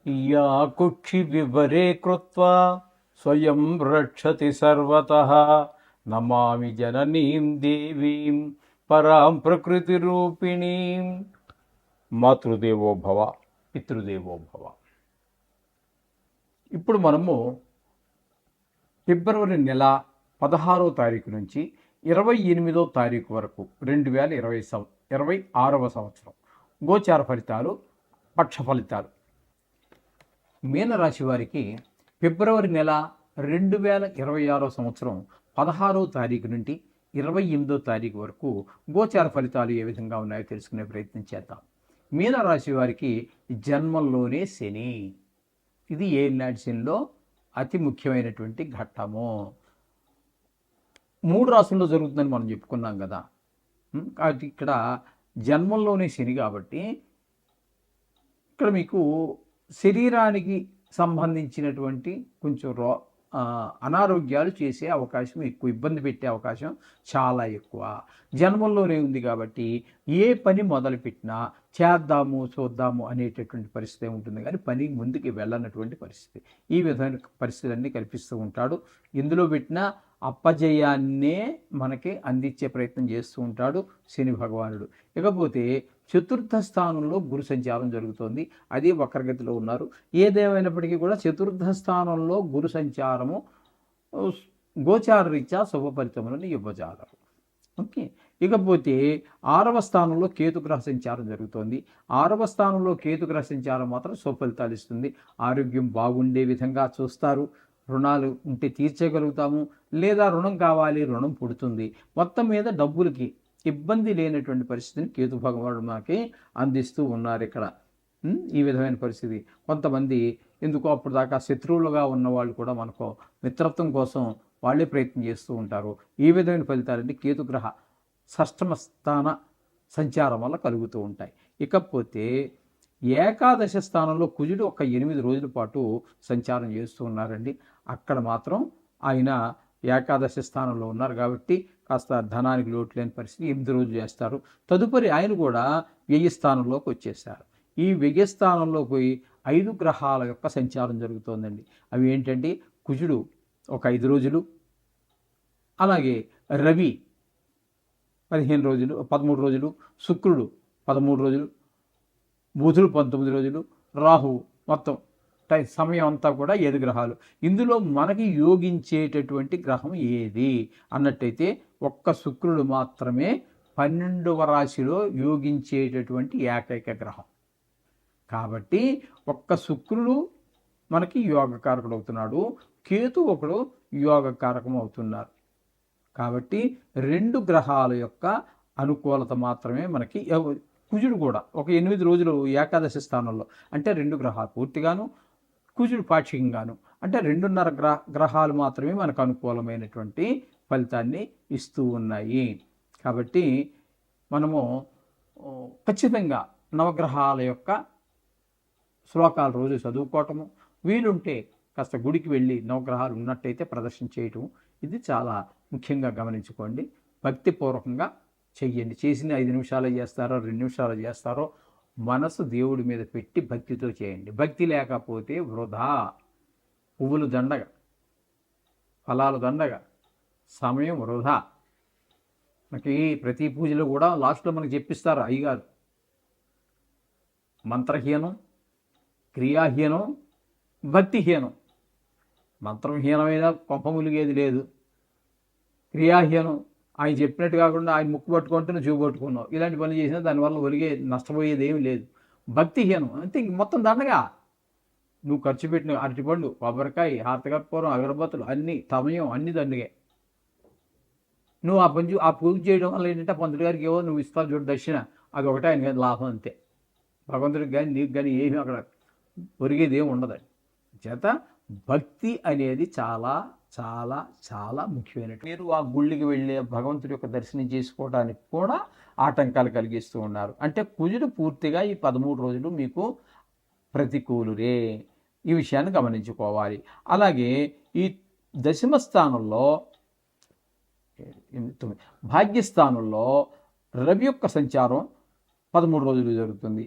या कुक्षि विवरे कृत्वा स्वयं रक्षति सर्वतः नमामि जननीं देवीं परां प्रकृतिरूपिणीं మాతృదేవో భవ పితృదేవో భవ. ఇప్పుడు మనము ఫిబ్రవరి నెల 16వ తారీఖు నుంచి 28వ తారీఖు వరకు 2026వ సంవత్సరం గోచార ఫలితాలు, పక్ష ఫలితాలు. మీనరాశి వారికి ఫిబ్రవరి నెల 2026వ సంవత్సరం 16వ తారీఖు నుండి 28వ తారీఖు వరకు గోచార ఫలితాలు ఏ విధంగా ఉన్నాయో తెలుసుకునే ప్రయత్నం చేద్దాం. మీనరాశి వారికి జన్మంలోనే శని, ఇది ఏలినాటి శనిలో అతి ముఖ్యమైనటువంటి ఘట్టము. 3 రాశుల్లో జరుగుతుందని మనం చెప్పుకున్నాం కదా. కాబట్టి ఇక్కడ జన్మంలోనే శని కాబట్టి ఇక్కడ మీకు శరీరానికి సంబంధించినటువంటి కొంచెం అనారోగ్యాలు చేసే అవకాశం ఎక్కువ, ఇబ్బంది పెట్టే అవకాశం చాలా ఎక్కువ. జన్మంలోనే ఉంది కాబట్టి ఏ పని మొదలుపెట్టినా చేద్దాము చూద్దాము అనేటటువంటి పరిస్థితి ఉంటుంది, కానీ పని ముందుకు వెళ్ళనటువంటి పరిస్థితి. ఈ విధమైన పరిస్థితులన్నీ కల్పిస్తూ ఉంటాడు. ఇందులో పెట్టిన అప్పజయాన్నే మనకి అందించే ప్రయత్నం చేస్తూ ఉంటాడు శని భగవానుడు. ఇకపోతే చతుర్థ స్థానంలో గురు సంచారం జరుగుతోంది, అది వక్రగతిలో ఉన్నారు. ఏదేమైనప్పటికీ కూడా చతుర్థ స్థానంలో గురు సంచారము గోచార రీత్యా శుభ ఫలితములను ఇవ్వజాలరు. ఓకే. ఇకపోతే 6వ స్థానంలో కేతుగ్రహ సంచారం జరుగుతోంది. 6వ స్థానంలో కేతుగ్రహ సంచారం మాత్రం శుభ ఫలితాలు ఇస్తుంది. ఆరోగ్యం బాగుండే విధంగా చూస్తారు. రుణాలు ఉంటే తీర్చగలుగుతాము, లేదా రుణం కావాలి, రుణం పుడుతుంది. మొత్తం మీద డబ్బులకి ఇబ్బంది లేనటువంటి పరిస్థితిని కేతు భగవానుడు మనకి అందిస్తూ ఉన్నారు ఇక్కడ. ఈ విధమైన పరిస్థితి. కొంతమంది ఎందుకో అప్పుడు దాకా శత్రువులుగా ఉన్నవాళ్ళు కూడా మనకు మిత్రత్వం కోసం వాళ్ళే ప్రయత్నం చేస్తూ ఉంటారు. ఈ విధమైన ఫలితాలన్నీ కేతుగ్రహ షష్టమ స్థాన సంచారం వల్ల కలుగుతూ ఉంటాయి. ఇకపోతే ఏకాదశ స్థానంలో కుజుడు ఒక 8 రోజుల పాటు సంచారం చేస్తూ ఉన్నారండి. అక్కడ మాత్రం ఆయన ఏకాదశ స్థానంలో ఉన్నారు కాబట్టి కాస్త ధనానికి లోటు లేని పరిస్థితి 8 రోజులు చేస్తారు. తదుపరి ఆయన కూడా వ్యయ స్థానంలోకి వచ్చేసారు. ఈ వ్యయ స్థానంలో పోయి 5 గ్రహాల యొక్క సంచారం జరుగుతోందండి. అవి ఏంటంటే కుజుడు ఒక 5 రోజులు, అలాగే రవి 15 రోజులు 13 రోజులు, శుక్రుడు 13 రోజులు, బుధుడు 19 రోజులు, రాహువు మొత్తం సమయం అంతా కూడా 7 గ్రహాలు. ఇందులో మనకి యోగించేటటువంటి గ్రహం ఏది అన్నట్టయితే ఒక్క శుక్రుడు మాత్రమే 12వ రాశిలో యోగించేటటువంటి ఏకైక గ్రహం. కాబట్టి ఒక్క శుక్రుడు మనకి యోగకారకుడు అవుతున్నాడు, కేతు ఒకడు యోగకారకం అవుతున్నారు. కాబట్టి 2 గ్రహాల యొక్క అనుకూలత మాత్రమే మనకి. కుజుడు కూడా ఒక 8 రోజులు ఏకాదశి స్థానంలో, అంటే 2 గ్రహాలు పూర్తిగాను, కుజుడు పాక్షికంగాను, అంటే 2.5 గ్రహాలు మాత్రమే మనకు అనుకూలమైనటువంటి ఫలితాన్ని ఇస్తూ ఉన్నాయి. కాబట్టి మనము ఖచ్చితంగా నవగ్రహాల యొక్క శ్లోకాలు రోజు చదువుకోవటము, వీలుంటే కాస్త గుడికి వెళ్ళి నవగ్రహాలు ఉన్నట్టయితే ప్రదర్శన చేయటం, ఇది చాలా ముఖ్యంగా గమనించుకోండి. భక్తిపూర్వకంగా చెయ్యండి. చేసిన 5 నిమిషాలు చేస్తారో 2 నిమిషాలు చేస్తారో మనసు దేవుడి మీద పెట్టి భక్తితో చేయండి. భక్తి లేకపోతే వృధా. పువ్వులు దండగా, ఫలాలు దండగా, సమయం వృధా. మనకి ప్రతి పూజలో కూడా లాస్ట్లో మనకి చెప్పిస్తారు అయ్యగారు, మంత్రహీనం, క్రియాహీనం, భక్తిహీనం. మంత్రహీనమైన కొంప ములిగేది లేదు, క్రియాహీనం ఆయన చెప్పినట్టు కాకుండా ఆయన ముక్కు పట్టుకుంటూ చూపు పట్టుకున్నావు, ఇలాంటి పనులు చేసినా దానివల్ల ఒలిగే నష్టపోయేది ఏమి లేదు. భక్తిహీనం అంతే, మొత్తం దండగా. నువ్వు ఖర్చు పెట్టిన అరటిపళ్ళు, కొబ్బరికాయ, హారతకర్పూరం, అగరబత్తులు అన్నీ సమయం అన్నీ దండగే. నువ్వు ఆ పూజ చేయడం వల్ల ఏంటంటే పంతులు గారికి ఏవో నువ్వు ఇస్తావు చూడు దక్షిణ, అది ఒకటే ఆయన లాభం అంతే. భగవంతుడికి కానీ నీకు కానీ ఏమీ అక్కడ ఒరిగేది ఏమి ఉండదండి. చేత భక్తి అనేది చాలా చాలా చాలా ముఖ్యమైనటువంటి. మీరు ఆ గుళ్ళకి వెళ్ళే భగవంతుడి యొక్క దర్శనం చేసుకోవడానికి కూడా ఆటంకాలు కలిగిస్తూ ఉన్నారు. అంటే కుజుడు పూర్తిగా ఈ 13 రోజులు మీకు ప్రతికూలురే. ఈ విషయాన్ని గమనించుకోవాలి. అలాగే ఈ దశమ స్థానంలో భాగ్యస్థానంలో రవి యొక్క సంచారం 13 రోజులు జరుగుతుంది.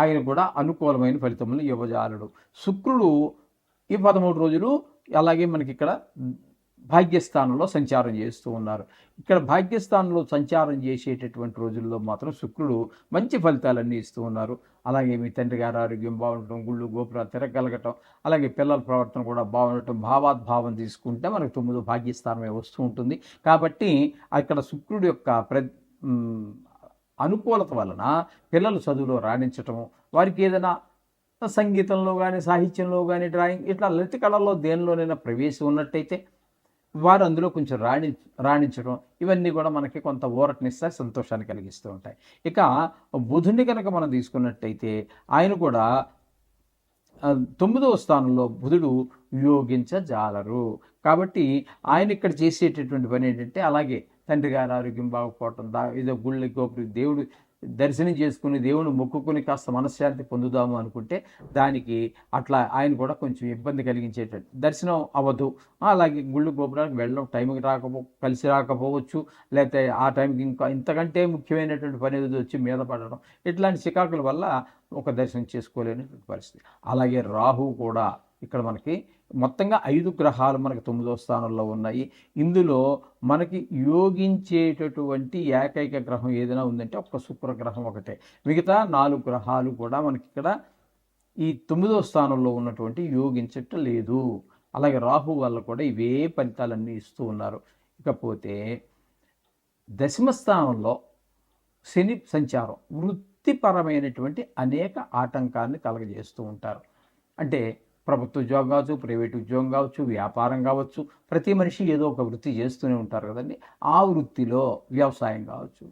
ఆయన కూడా అనుకూలమైన ఫలితములు ఇవ్వజాలడు. శుక్రుడు ఈ 13 రోజులు అలాగే మనకి ఇక్కడ భాగ్యస్థానంలో సంచారం చేస్తూ ఉన్నారు. ఇక్కడ భాగ్యస్థానంలో సంచారం చేసేటటువంటి రోజుల్లో మాత్రం శుక్రుడు మంచి ఫలితాలన్నీ ఇస్తూ ఉన్నారు. అలాగే మీ తండ్రి గారి ఆరోగ్యం బాగుండటం, గుళ్ళు గోపురాలు తిరగలగటం, అలాగే పిల్లల ప్రవర్తన కూడా బాగుండటం, భావాద్భావం తీసుకుంటే మనకు 9 భాగ్యస్థానమే వస్తూ ఉంటుంది. కాబట్టి అక్కడ శుక్రుడు యొక్క అనుకూలత వలన పిల్లలు చదువులో రాణించటము, వారికి ఏదైనా సంగీతంలో కానీ, సాహిత్యంలో కానీ, డ్రాయింగ్ ఇట్లా లలిత కళల్లో దేనిలోనైనా ప్రవేశం ఉన్నట్టయితే వారు అందులో కొంచెం రాణించడం, ఇవన్నీ కూడా మనకి కొంత ఊరటనిస్తాయి, సంతోషాన్ని కలిగిస్తూ ఉంటాయి. ఇక బుధుని కనుక మనం తీసుకున్నట్టయితే ఆయన కూడా 9వ స్థానంలో బుధుడు యోగించజాలరు. కాబట్టి ఆయన ఇక్కడ చేసేటటువంటి పని ఏంటంటే, అలాగే తండ్రి గారి ఆరోగ్యం బాగుపోవటం, ఏదో గుళ్ళ గోపురి దేవుడు దర్శనం చేసుకుని దేవుని మొక్కుకుని కాస్త మనశ్శాంతి పొందుదాము అనుకుంటే దానికి అట్లా ఆయన కూడా కొంచెం ఇబ్బంది కలిగించేటట్టు దర్శనం అవ్వదు. అలాగే గుళ్ళు గోపురానికి వెళ్ళడం టైంకి కలిసి రాకపోవచ్చు, లేకపోతే ఆ టైంకి ఇంకా ఇంతకంటే ముఖ్యమైనటువంటి పని ఏదో వచ్చి మీద పడడం, ఇట్లాంటి చికాకుల వల్ల ఒక దర్శనం చేసుకోలేనటువంటి పరిస్థితి. అలాగే రాహు కూడా ఇక్కడ మనకి మొత్తంగా 5 గ్రహాలు మనకి 9వ స్థానంలో ఉన్నాయి. ఇందులో మనకి యోగించేటటువంటి ఏకైక గ్రహం ఏదైనా ఉందంటే ఒక్క శుక్రగ్రహం ఒకటే. మిగతా 4 గ్రహాలు కూడా మనకి ఇక్కడ ఈ 9వ స్థానంలో ఉన్నటువంటి యోగించటం లేదు. అలాగే రాహు వల్ల కూడా ఇవే ఫలితాలన్నీ ఇస్తూ ఉన్నారు. ఇకపోతే 10వ స్థానంలో శని సంచారం వృత్తిపరమైనటువంటి అనేక ఆటంకాన్ని కలగజేస్తూ ఉంటారు. అంటే ప్రభుత్వ ఉద్యోగం కావచ్చు, ప్రైవేట్ ఉద్యోగం కావచ్చు, వ్యాపారం కావచ్చు, ప్రతి మనిషి ఏదో ఒక వృత్తి చేస్తూనే ఉంటారు కదండి. ఆ వృత్తిలో వ్యవసాయం కావచ్చు,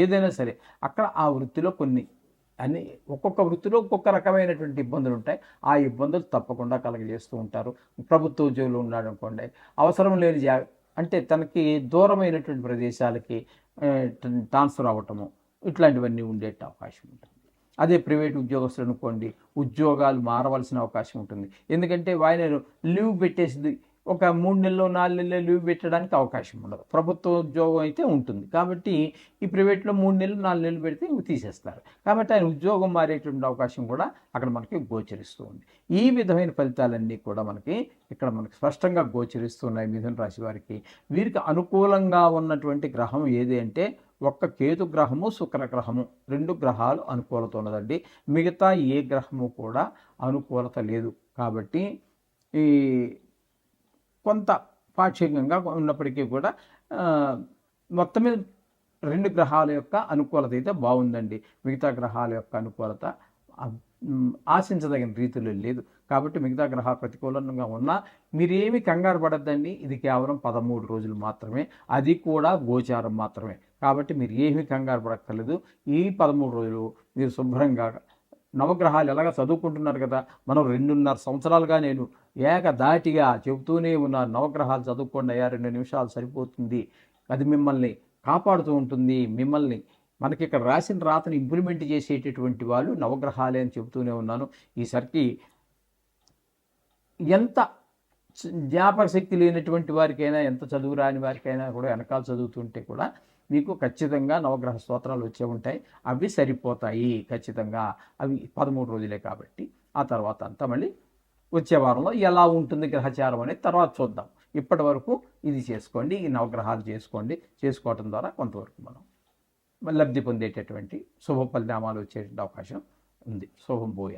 ఏదైనా సరే అక్కడ ఆ వృత్తిలో కొన్ని ఒక్కొక్క వృత్తిలో ఒక్కొక్క రకమైనటువంటి ఇబ్బందులు ఉంటాయి. ఆ ఇబ్బందులు తప్పకుండా కలగజేస్తూ ఉంటారు. ప్రభుత్వ ఉద్యోగులు ఉన్నాడు అనుకోండి, అవసరం లేని అంటే తనకి దూరమైనటువంటి ప్రదేశాలకి ట్రాన్స్ఫర్ అవ్వటము, ఇట్లాంటివన్నీ ఉండే అవకాశం ఉంటుంది. అదే ప్రైవేట్ ఉద్యోగస్తులు అనుకోండి, ఉద్యోగాలు మారవలసిన అవకాశం ఉంటుంది. ఎందుకంటే ఆయన లీవ్ పెట్టేసి ఒక 3 నెలలు 4 నెలలు లీవ్ పెట్టడానికి అవకాశం ఉండదు. ప్రభుత్వ ఉద్యోగం అయితే ఉంటుంది. కాబట్టి ఈ ప్రైవేట్లో 3 నెలలు 4 నెలలు పెడితే తీసేస్తారు. కాబట్టి ఆయన ఉద్యోగం మారేటువంటి అవకాశం కూడా అక్కడ మనకి గోచరిస్తూ ఉంది. ఈ విధమైన ఫలితాలన్నీ కూడా మనకి ఇక్కడ మనకి స్పష్టంగా గోచరిస్తున్నాయి మిథున రాశి వారికి. వీరికి అనుకూలంగా ఉన్నటువంటి గ్రహం ఏది అంటే ఒక్క కేతు గ్రహము, శుక్రగ్రహము 2 గ్రహాలు అనుకూలత ఉన్నదండి. మిగతా ఏ గ్రహము కూడా అనుకూలత లేదు. కాబట్టి ఈ కొంత పాక్షికంగా ఉన్నప్పటికీ కూడా మొత్తం మీద 2 గ్రహాల యొక్క అనుకూలత అయితే బాగుందండి. మిగతా గ్రహాల యొక్క అనుకూలత ఆశించదగిన రీతిలో లేదు. కాబట్టి మిగతా గ్రహాలు ప్రతికూలంగా ఉన్నా మీరేమి కంగారు పడద్దండి. ఇది కేవలం 13 రోజులు మాత్రమే, అది కూడా గోచారం మాత్రమే. కాబట్టి మీరు ఏమీ కంగారు పడక్కర్లేదు. ఈ 13 రోజులు మీరు శుభ్రంగా నవగ్రహాలు ఎలాగ చదువుకుంటున్నారు కదా, మనం 2.5 సంవత్సరాలుగా నేను ఏకధాటిగా చెబుతూనే ఉన్నాను, నవగ్రహాలు చదువుకోండి అయ్యా, 2 నిమిషాలు సరిపోతుంది, అది మిమ్మల్ని కాపాడుతూ ఉంటుంది. మిమ్మల్ని మనకి ఇక్కడ రాసిన రాతను ఇంప్లిమెంట్ చేసేటటువంటి వాళ్ళు నవగ్రహాలే అని చెబుతూనే ఉన్నాను. ఈసారికి ఎంత జ్ఞాపక శక్తి లేనటువంటి వారికైనా, ఎంత చదువు రాని వారికైనా కూడా వెనకాల చదువుతుంటే కూడా మీకు ఖచ్చితంగా నవగ్రహ స్తోత్రాలు వచ్చే ఉంటాయి. అవి సరిపోతాయి ఖచ్చితంగా. అవి 13 రోజులే కాబట్టి ఆ తర్వాత అంతా మళ్ళీ వచ్చే వారంలో ఎలా ఉంటుంది గ్రహచారం అనేది తర్వాత చూద్దాం. ఇప్పటి వరకు ఇది చేసుకోండి, ఈ నవగ్రహాలు చేసుకోండి. చేసుకోవటం ద్వారా కొంతవరకు మనం లబ్ధి పొందేటటువంటి శుభ పరిణామాలు వచ్చేటువంటి అవకాశం ఉంది. శుభం భూయా.